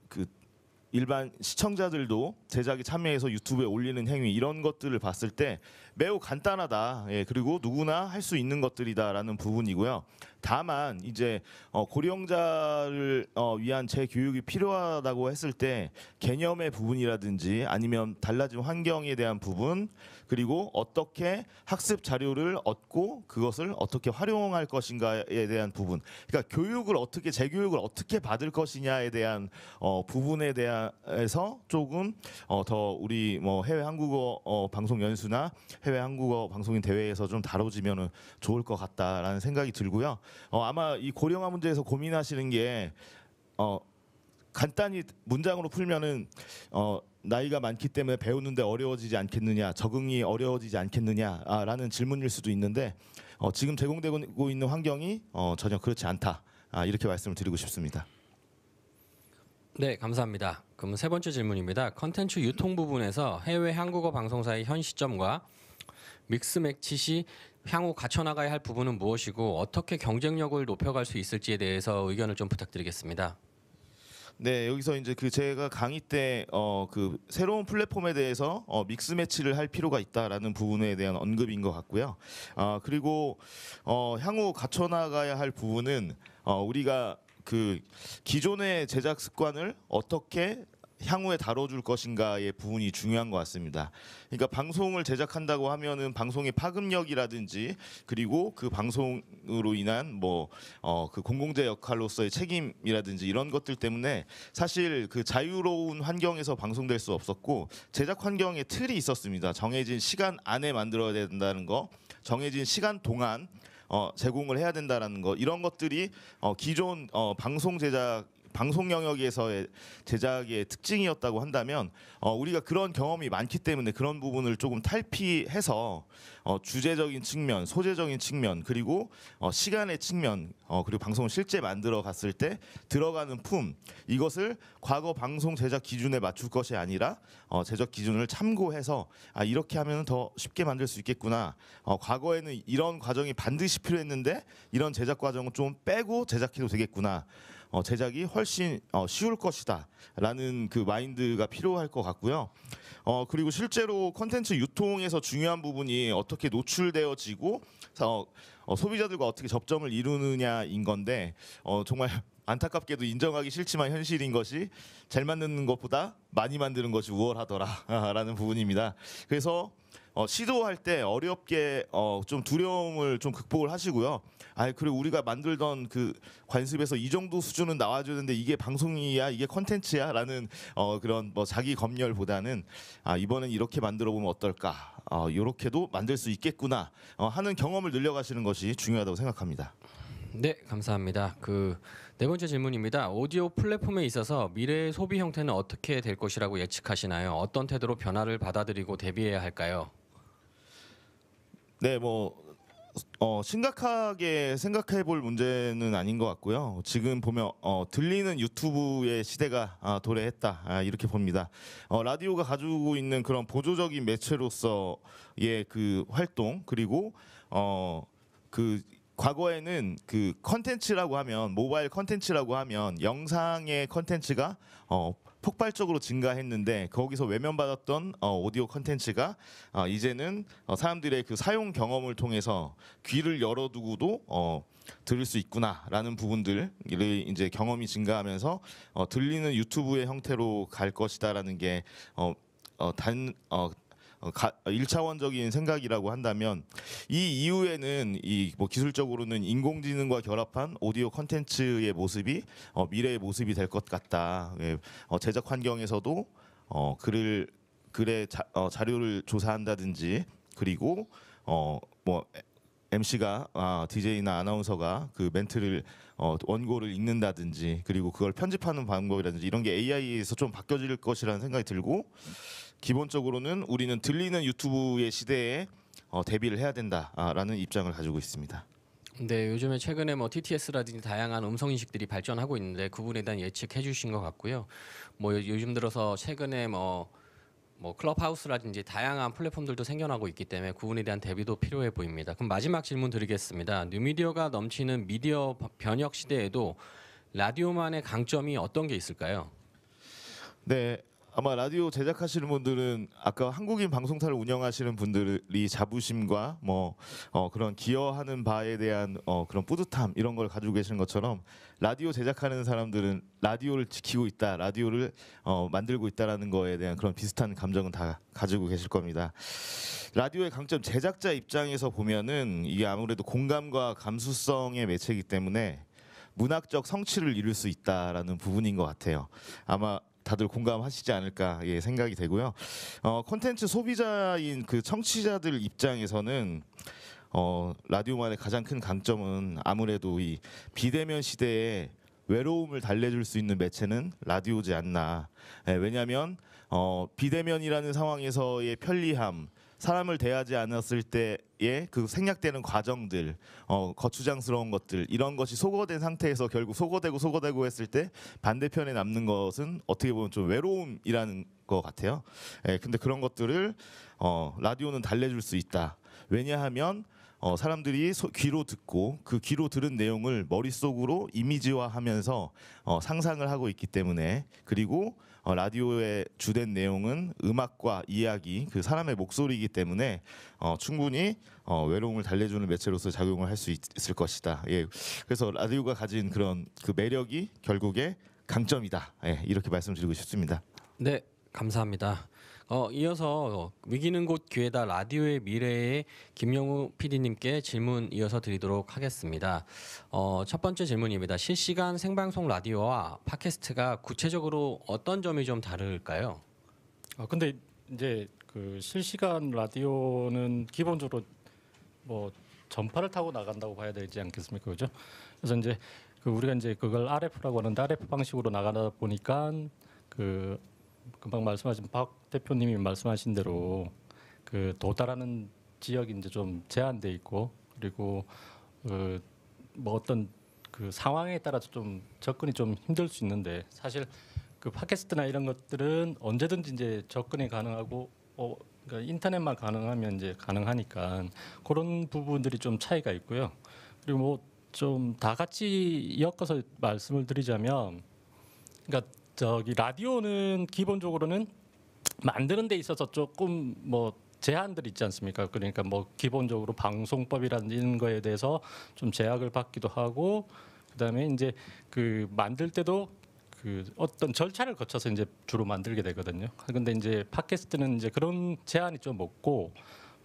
그 일반 시청자들도 제작에 참여해서 유튜브에 올리는 행위 이런 것들을 봤을 때 매우 간단하다. 예, 그리고 누구나 할 수 있는 것들이다라는 부분이고요. 다만 이제 고령자를 위한 재교육이 필요하다고 했을 때 개념의 부분이라든지 아니면 달라진 환경에 대한 부분 그리고 어떻게 학습 자료를 얻고 그것을 어떻게 활용할 것인가에 대한 부분. 그러니까 교육을 어떻게 재교육을 어떻게 받을 것이냐에 대한 부분에 대해서 조금 더 우리 뭐 해외 한국어 방송 연수나 해외 한국어 방송인 대회에서 좀 다뤄지면은 좋을 것 같다라는 생각이 들고요. 아마 이 고령화 문제에서 고민하시는 게 간단히 문장으로 풀면은 나이가 많기 때문에 배우는데 어려워지지 않겠느냐, 적응이 어려워지지 않겠느냐라는 질문일 수도 있는데 지금 제공되고 있는 환경이 전혀 그렇지 않다. 이렇게 말씀을 드리고 싶습니다. 네, 감사합니다. 그럼 세 번째 질문입니다. 컨텐츠 유통 부분에서 해외 한국어 방송사의 현 시점과 믹스 매치 시 향후 갖춰나가야 할 부분은 무엇이고 어떻게 경쟁력을 높여갈 수 있을지에 대해서 의견을 좀 부탁드리겠습니다. 네, 여기서 이제 그 제가 강의 때 그 새로운 플랫폼에 대해서 믹스 매치를 할 필요가 있다라는 부분에 대한 언급인 것 같고요. 그리고 향후 갖춰나가야 할 부분은 우리가 그 기존의 제작 습관을 어떻게 향후에 다뤄줄 것인가의 부분이 중요한 것 같습니다. 그러니까 방송을 제작한다고 하면은 방송의 파급력이라든지 그리고 그 방송으로 인한 그 공공재 역할로서의 책임이라든지 이런 것들 때문에 사실 그 자유로운 환경에서 방송될 수 없었고 제작 환경에 틀이 있었습니다. 정해진 시간 안에 만들어야 된다는 거, 정해진 시간 동안 제공을 해야 된다라는 거 이런 것들이 기존 방송 영역에서의 제작의 특징이었다고 한다면 우리가 그런 경험이 많기 때문에 그런 부분을 조금 탈피해서 주제적인 측면, 소재적인 측면 그리고 시간의 측면 그리고 방송을 실제 만들어 갔을 때 들어가는 품 이것을 과거 방송 제작 기준에 맞출 것이 아니라 제작 기준을 참고해서 이렇게 하면 더 쉽게 만들 수 있겠구나. 과거에는 이런 과정이 반드시 필요했는데 이런 제작 과정을 좀 빼고 제작해도 되겠구나. 제작이 훨씬 쉬울 것이다라는 그 마인드가 필요할 것 같고요. 그리고 실제로 콘텐츠 유통에서 중요한 부분이 어떻게 노출되어지고 소비자들과 어떻게 접점을 이루느냐인 건데 정말 안타깝게도 인정하기 싫지만 현실인 것이 잘 만드는 것보다 많이 만드는 것이 우월하더라라는 부분입니다. 그래서 시도할 때 어렵게 좀 두려움을 좀 극복을 하시고요. 그리고 우리가 만들던 그 관습에서 이 정도 수준은 나와주는데 이게 방송이야, 이게 컨텐츠야라는 그런 자기 검열보다는 이번엔 이렇게 만들어 보면 어떨까, 이렇게도 만들 수 있겠구나 하는 경험을 늘려가시는 것이 중요하다고 생각합니다. 네, 감사합니다. 그 네 번째 질문입니다. 오디오 플랫폼에 있어서 미래의 소비 형태는 어떻게 될 것이라고 예측하시나요? 어떤 태도로 변화를 받아들이고 대비해야 할까요? 네, 심각하게 생각해 볼 문제는 아닌 것 같고요. 지금 보면 들리는 유튜브의 시대가 도래했다 이렇게 봅니다. 라디오가 가지고 있는 그런 보조적인 매체로서의 그 활동 그리고 그 과거에는 그 컨텐츠라고 하면 모바일 컨텐츠라고 하면 영상의 컨텐츠가 폭발적으로 증가했는데 거기서 외면받았던 오디오 컨텐츠가 이제는 사람들의 그 사용 경험을 통해서 귀를 열어두고도 들을 수 있구나라는 부분들이 이제 경험이 증가하면서 들리는 유튜브의 형태로 갈 것이다라는 게 1차원적인 생각이라고 한다면 이 이후에는 기술적으로는 인공지능과 결합한 오디오 컨텐츠의 모습이 미래의 모습이 될 것 같다. 제작 환경에서도 글의 자료를 조사한다든지 그리고 MC가 DJ나 아나운서가 그 멘트를 원고를 읽는다든지 그리고 그걸 편집하는 방법이라든지 이런 게 AI에서 좀 바뀌어질 것이라는 생각이 들고 기본적으로는 우리는 들리는 유튜브의 시대에 대비를 해야 된다라는 입장을 가지고 있습니다. 네, 요즘에 최근에 뭐 TTS라든지 다양한 음성 인식들이 발전하고 있는데 그 부분에 대한 예측해 주신 것 같고요. 뭐 요즘 들어서 최근에 뭐 클럽하우스라든지 다양한 플랫폼들도 생겨나고 있기 때문에 그 부분에 대한 대비도 필요해 보입니다. 그럼 마지막 질문 드리겠습니다. 뉴미디어가 넘치는 미디어 변혁 시대에도 라디오만의 강점이 어떤 게 있을까요? 네, 아마 라디오 제작하시는 분들은 아까 한국인 방송사를 운영하시는 분들이 자부심과 그런 기여하는 바에 대한 그런 뿌듯함 이런 걸 가지고 계시는 것처럼 라디오 제작하는 사람들은 라디오를 지키고 있다, 라디오를 만들고 있다라는 거에 대한 그런 비슷한 감정은 다 가지고 계실 겁니다. 라디오의 강점 제작자 입장에서 보면은 이게 아무래도 공감과 감수성의 매체이기 때문에 문학적 성취를 이룰 수 있다라는 부분인 것 같아요. 아마 다들 공감하시지 않을까 생각이 되고요. 콘텐츠 소비자인 그 청취자들 입장에서는 라디오만의 가장 큰 강점은 아무래도 이 비대면 시대에 외로움을 달래줄 수 있는 매체는 라디오지 않나. 왜냐하면 비대면이라는 상황에서의 편리함, 사람을 대하지 않았을 때의 그 생략되는 과정들, 거추장스러운 것들 이런 것이 소거된 상태에서 결국 소거되고 했을 때 반대편에 남는 것은 어떻게 보면 좀 외로움이라는 것 같아요. 근데 그런 것들을 라디오는 달래줄 수 있다. 왜냐하면 사람들이 귀로 듣고 그 귀로 들은 내용을 머릿속으로 이미지화하면서 상상을 하고 있기 때문에 그리고 라디오의 주된 내용은 음악과 이야기, 그 사람의 목소리이기 때문에 충분히 외로움을 달래주는 매체로서 작용을 할 수 있을 것이다. 그래서 라디오가 가진 그런 그 매력이 결국에 강점이다. 이렇게 말씀드리고 싶습니다. 네, 감사합니다. 이어서 위기는 곧 기회다 라디오의 미래의 김영우 PD님께 질문 이어서 드리도록 하겠습니다. 첫 번째 질문입니다. 실시간 생방송 라디오와 팟캐스트가 구체적으로 어떤 점이 좀 다를까요? 근데 이제 그 실시간 라디오는 기본적으로 뭐 전파를 타고 나간다고 봐야 되지 않겠습니까, 그죠? 그래서 이제 우리가 이제 그걸 RF라고 하는데 RF 방식으로 나가다 보니까 그 금방 말씀하신 박 대표님이 말씀하신 대로 그 도달하는 지역이 이제 좀 제한돼 있고 그리고 뭐 어떤 그 상황에 따라서 좀 접근이 좀 힘들 수 있는데 사실 그 팟캐스트나 이런 것들은 언제든지 이제 접근이 가능하고 그러니까 인터넷만 가능하면 이제 가능하니까 그런 부분들이 좀 차이가 있고요. 그리고 뭐 좀 다 같이 엮어서 말씀을 드리자면 그러니까 저기 라디오는 기본적으로는 만드는 데 있어서 조금 뭐 제한들이 있지 않습니까? 그러니까 뭐 기본적으로 방송법이라는 이런 거에 대해서 좀 제약을 받기도 하고 그다음에 이제 그 만들 때도 그 어떤 절차를 거쳐서 이제 주로 만들게 되거든요. 근데 이제 팟캐스트는 이제 그런 제한이 좀 없고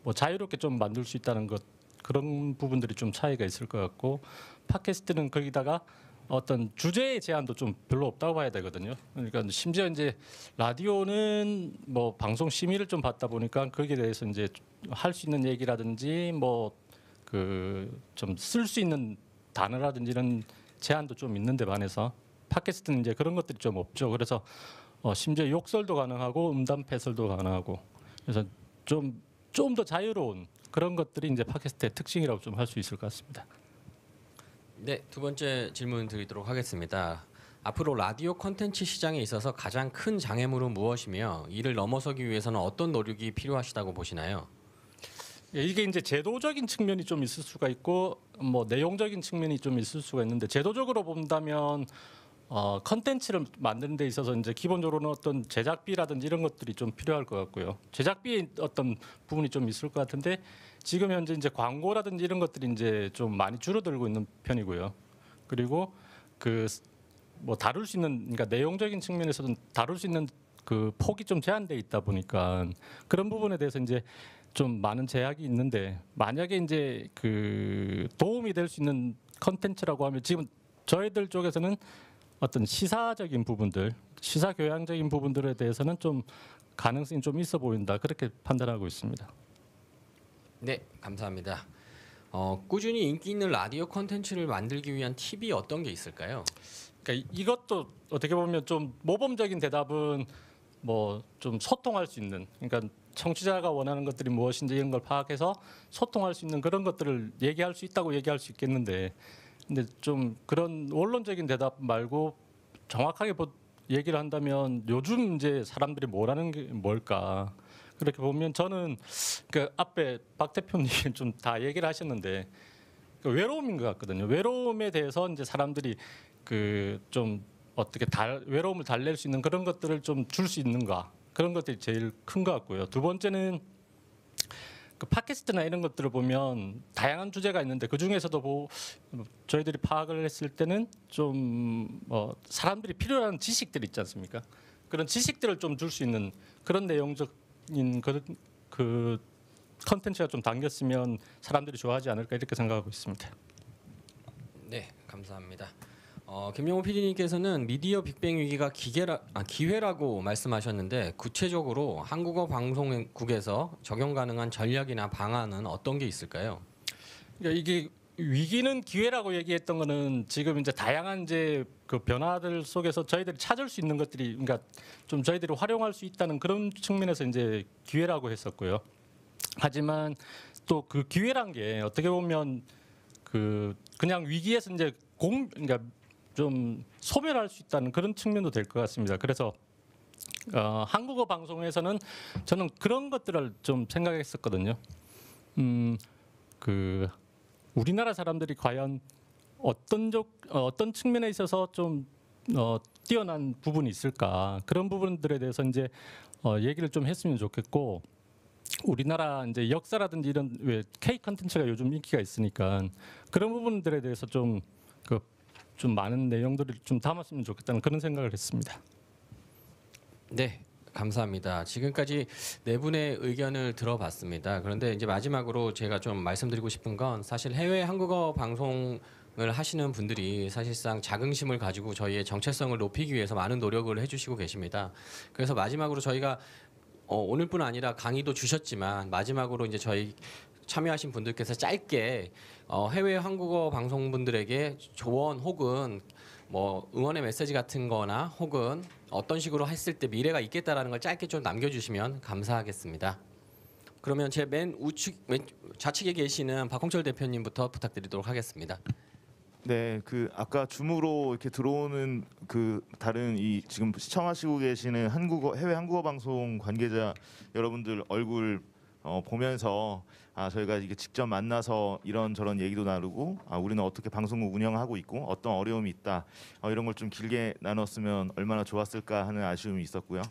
뭐 자유롭게 좀 만들 수 있다는 것 그런 부분들이 좀 차이가 있을 것 같고 팟캐스트는 거기다가 어떤 주제의 제한도 좀 별로 없다고 봐야 되거든요. 그러니까 심지어 이제 라디오는 뭐 방송 심의를 좀 받다 보니까 거기에 대해서 이제 할 수 있는 얘기라든지 뭐 그 좀 쓸 수 있는 단어라든지 이런 제한도 좀 있는데 반해서 팟캐스트는 이제 그런 것들이 좀 없죠. 그래서 심지어 욕설도 가능하고 음담 패설도 가능하고 그래서 좀 더 자유로운 그런 것들이 이제 팟캐스트의 특징이라고 좀 할 수 있을 것 같습니다. 네, 두 번째 질문 드리도록 하겠습니다. 앞으로 라디오 콘텐츠 시장에 있어서 가장 큰 장애물은 무엇이며 이를 넘어서기 위해서는 어떤 노력이 필요하시다고 보시나요? 이게 이제 제도적인 측면이 좀 있을 수가 있고 뭐 내용적인 측면이 좀 있을 수가 있는데 제도적으로 본다면 컨텐츠를 만드는 데 있어서 이제 기본적으로는 어떤 제작비라든지 이런 것들이 좀 필요할 것 같고요. 제작비의 어떤 부분이 좀 있을 것 같은데 지금 현재 이제 광고라든지 이런 것들이 이제 좀 많이 줄어들고 있는 편이고요. 그리고 그 뭐 다룰 수 있는 그러니까 내용적인 측면에서는 다룰 수 있는 그 폭이 좀 제한돼 있다 보니까 그런 부분에 대해서 이제 좀 많은 제약이 있는데 만약에 이제 그 도움이 될 수 있는 컨텐츠라고 하면 지금 저희들 쪽에서는 어떤 시사적인 부분들, 시사 교양적인 부분들에 대해서는 좀 가능성이 좀 있어 보인다 그렇게 판단하고 있습니다. 네, 감사합니다. 꾸준히 인기 있는 라디오 콘텐츠를 만들기 위한 팁이 어떤 게 있을까요? 그러니까 이것도 어떻게 보면 좀 모범적인 대답은 뭐 좀 소통할 수 있는, 그러니까 청취자가 원하는 것들이 무엇인지 이런 걸 파악해서 소통할 수 있는 그런 것들을 얘기할 수 있다고 얘기할 수 있겠는데, 근데 좀 그런 원론적인 대답 말고 정확하게 얘기를 한다면 요즘 이제 사람들이 뭐라는 게 뭘까, 그렇게 보면 저는 그 앞에 박 대표님 좀 다 얘기를 하셨는데 그 외로움인 것 같거든요. 외로움에 대해서 이제 사람들이 그 좀 어떻게 외로움을 달랠 수 있는 그런 것들을 좀 줄 수 있는가, 그런 것들이 제일 큰 것 같고요. 두 번째는 그 팟캐스트나 이런 것들을 보면 다양한 주제가 있는데 그 중에서도 저희들이 파악을 했을 때는 좀 사람들이 필요한 지식들 있지 않습니까? 그런 지식들을 좀 줄 수 있는 그런 내용적인 그 컨텐츠가 좀 담겼으면 사람들이 좋아하지 않을까 이렇게 생각하고 있습니다. 네, 감사합니다. 김용호 PD님께서는 미디어 빅뱅 위기가 기회라고 말씀하셨는데 구체적으로 한국어 방송국에서 적용 가능한 전략이나 방안은 어떤 게 있을까요? 그러니까 이게 위기는 기회라고 얘기했던 거는 지금 이제 다양한 이제 그 변화들 속에서 저희들이 찾을 수 있는 것들이, 그러니까 좀 저희들이 활용할 수 있다는 그런 측면에서 이제 기회라고 했었고요. 하지만 또 그 기회란 게 어떻게 보면 그냥 위기에서 이제 그러니까 좀 소멸할 수 있다는 그런 측면도 될 것 같습니다. 그래서 한국어 방송에서는 저는 그런 것들을 좀 생각했었거든요. 그 우리나라 사람들이 과연 어떤 측면에 있어서 좀 뛰어난 부분이 있을까, 그런 부분들에 대해서 이제 얘기를 좀 했으면 좋겠고, 우리나라 이제 역사라든지 이런 왜 K 컨텐츠가 요즘 인기가 있으니까 그런 부분들에 대해서 좀 많은 내용들을 좀 담았으면 좋겠다는 그런 생각을 했습니다. 네, 감사합니다. 지금까지 네 분의 의견을 들어봤습니다. 그런데 이제 마지막으로 제가 좀 말씀드리고 싶은 건 사실 해외 한국어 방송을 하시는 분들이 사실상 자긍심을 가지고 저희의 정체성을 높이기 위해서 많은 노력을 해주시고 계십니다. 그래서 마지막으로 저희가 오늘뿐 아니라 강의도 주셨지만 마지막으로 이제 저희 참여하신 분들께서 짧게 해외 한국어 방송분들에게 조언 혹은 뭐 응원의 메시지 같은 거나 혹은 어떤 식으로 했을 때 미래가 있겠다라는 걸 짧게 좀 남겨주시면 감사하겠습니다. 그러면 제 맨 좌측에 계시는 박홍철 대표님부터 부탁드리도록 하겠습니다. 네, 그 아까 줌으로 이렇게 들어오는 그 다른 지금 시청하시고 계시는 해외 한국어 방송 관계자 여러분들 얼굴 보면서 저희가 이게 직접 만나서 이런저런 얘기도 나누고 우리는 어떻게 방송국 운영하고 있고 어떤 어려움이 있다 이런 걸 좀 길게 나눴으면 얼마나 좋았을까 하는 아쉬움이 있었고요.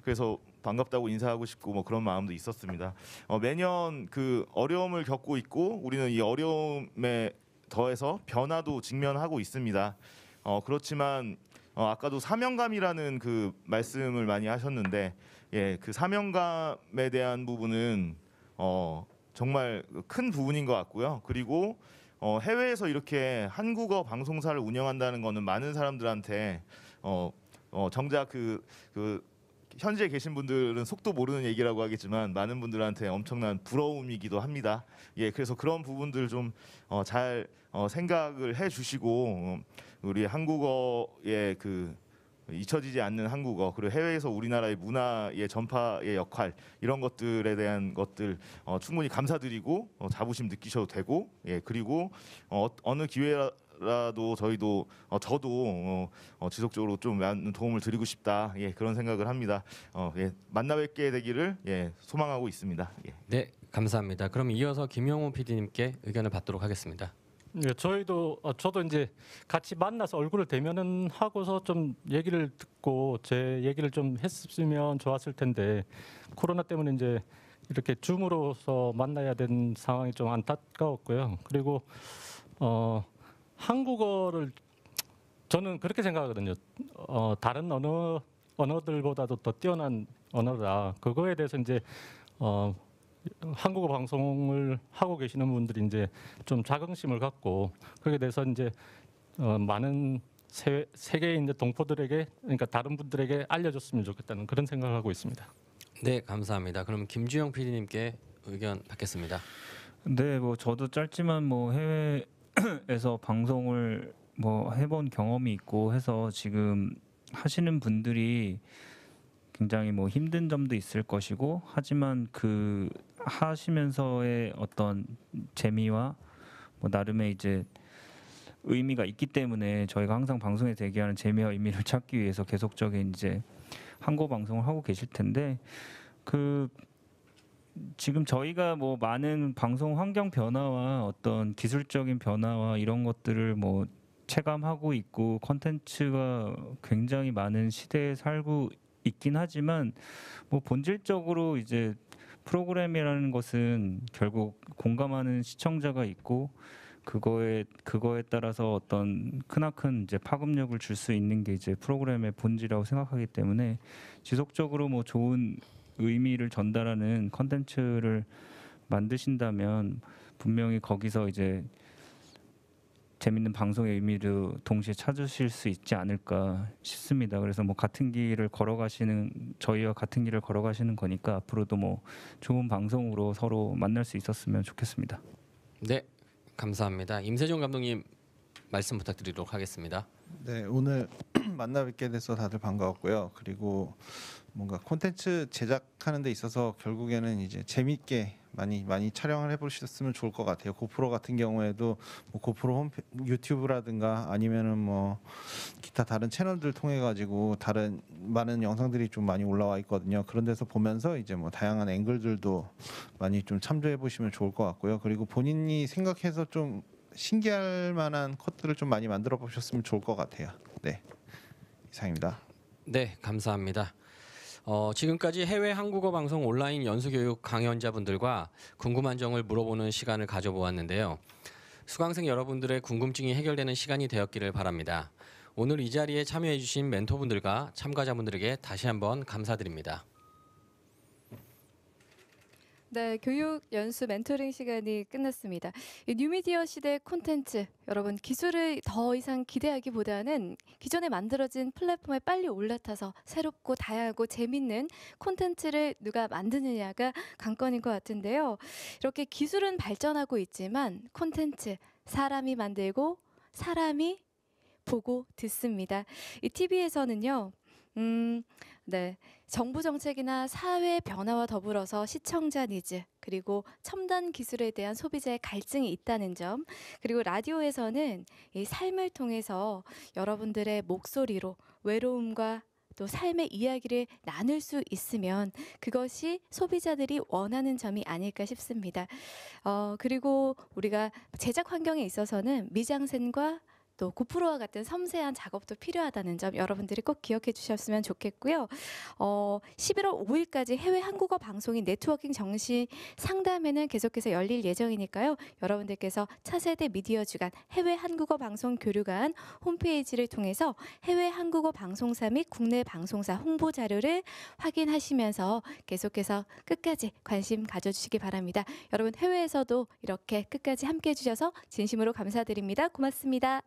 그래서 반갑다고 인사하고 싶고 뭐 그런 마음도 있었습니다. 매년 그 어려움을 겪고 있고 우리는 이 어려움에 더해서 변화도 직면하고 있습니다. 그렇지만 아까도 사명감이라는 그 말씀을 많이 하셨는데, 그 사명감에 대한 부분은 정말 큰 부분인 것 같고요. 그리고 해외에서 이렇게 한국어 방송사를 운영한다는 것은 많은 사람들한테 정작 그 현지에 계신 분들은 속도 모르는 얘기라고 하겠지만 많은 분들한테 엄청난 부러움이기도 합니다. 그래서 그런 부분들 좀 잘 생각을 해주시고 우리 한국어의 그 잊혀지지 않는 한국어 그리고 해외에서 우리나라의 문화의 전파의 역할 이런 것들에 대한 것들 충분히 감사드리고 자부심 느끼셔도 되고 그리고 어느 기회라도 저도 지속적으로 좀 많은 도움을 드리고 싶다 그런 생각을 합니다. 만나 뵙게 되기를 소망하고 있습니다. 네, 감사합니다. 그럼 이어서 김용호 PD님께 의견을 받도록 하겠습니다. 네, 저도 이제 같이 만나서 얼굴을 대면은 하고서 좀 얘기를 듣고 제 얘기를 좀 했으면 좋았을 텐데 코로나 때문에 이제 이렇게 줌으로서 만나야 된 상황이 좀 안타까웠고요. 그리고 한국어를 저는 그렇게 생각하거든요. 다른 언어들보다도 더 뛰어난 언어다. 그거에 대해서 이제 한국어 방송을 하고 계시는 분들이 이제 좀 자긍심을 갖고 거기에 대해서 이제 많은 세계의 이제 동포들에게, 그러니까 다른 분들에게 알려줬으면 좋겠다는 그런 생각을 하고 있습니다. 네, 감사합니다. 그럼 김주영 PD님께 의견 받겠습니다. 네, 뭐 저도 짧지만 뭐 해외에서 방송을 뭐 해본 경험이 있고 해서 지금 하시는 분들이 굉장히 뭐 힘든 점도 있을 것이고 하지만 그 하시면서의 어떤 재미와 뭐 나름의 이제 의미가 있기 때문에 저희가 항상 방송에 대기하는 재미와 의미를 찾기 위해서 계속적인 이제 한국 방송을 하고 계실 텐데 그 지금 저희가 뭐 많은 방송 환경 변화와 어떤 기술적인 변화와 이런 것들을 뭐 체감하고 있고 콘텐츠가 굉장히 많은 시대에 살고 있긴 하지만 뭐 본질적으로 이제 프로그램이라는 것은 결국 공감하는 시청자가 있고 그거에 따라서 어떤 크나큰 이제 파급력을 줄 수 있는 게 이제 프로그램의 본질이라고 생각하기 때문에 지속적으로 뭐 좋은 의미를 전달하는 컨텐츠를 만드신다면 분명히 거기서 이제 재밌는 방송의 의미도 동시에 찾으실 수 있지 않을까 싶습니다. 그래서 뭐 같은 길을 걸어가시는 저희와 같은 길을 걸어가시는 거니까 앞으로도 뭐 좋은 방송으로 서로 만날 수 있었으면 좋겠습니다. 네, 감사합니다. 임세종 감독님 말씀 부탁드리도록 하겠습니다. 네, 오늘 만나 뵙게 돼서 다들 반가웠고요. 그리고 뭔가 콘텐츠 제작하는 데 있어서 결국에는 이제 재밌게 많이 촬영을 해보셨으면 좋을 것 같아요. 고프로 같은 경우에도 뭐 고프로 유튜브라든가 아니면은 뭐 기타 다른 채널들 통해 가지고 다른 많은 영상들이 좀 많이 올라와 있거든요. 그런 데서 보면서 이제 뭐 다양한 앵글들도 많이 좀 참조해 보시면 좋을 것 같고요. 그리고 본인이 생각해서 좀 신기할 만한 컷들을 좀 많이 만들어 보셨으면 좋을 것 같아요. 네, 이상입니다. 네, 감사합니다. 지금까지 해외 한국어 방송 온라인 연수교육 강연자분들과 궁금한 점을 물어보는 시간을 가져보았는데요. 수강생 여러분들의 궁금증이 해결되는 시간이 되었기를 바랍니다. 오늘 이 자리에 참여해주신 멘토분들과 참가자분들에게 다시 한번 감사드립니다. 네, 교육 연수 멘토링 시간이 끝났습니다. 이 뉴미디어 시대 콘텐츠, 여러분 기술을 더 이상 기대하기보다는 기존에 만들어진 플랫폼에 빨리 올라타서 새롭고 다양하고 재밌는 콘텐츠를 누가 만드느냐가 관건인 것 같은데요. 이렇게 기술은 발전하고 있지만 콘텐츠, 사람이 만들고 사람이 보고 듣습니다. 이 TV에서는요. 네. 정부 정책이나 사회 변화와 더불어서 시청자 니즈, 그리고 첨단 기술에 대한 소비자의 갈증이 있다는 점, 그리고 라디오에서는 이 삶을 통해서 여러분들의 목소리로 외로움과 또 삶의 이야기를 나눌 수 있으면 그것이 소비자들이 원하는 점이 아닐까 싶습니다. 그리고 우리가 제작 환경에 있어서는 미장센과 또 고프로와 같은 섬세한 작업도 필요하다는 점 여러분들이 꼭 기억해 주셨으면 좋겠고요. 11월 5일까지 해외 한국어 방송인 네트워킹 정시 상담회는 계속해서 열릴 예정이니까요. 여러분들께서 차세대 미디어 주간 해외 한국어 방송 교류관 홈페이지를 통해서 해외 한국어 방송사 및 국내 방송사 홍보 자료를 확인하시면서 계속해서 끝까지 관심 가져주시기 바랍니다. 여러분 해외에서도 이렇게 끝까지 함께해 주셔서 진심으로 감사드립니다. 고맙습니다.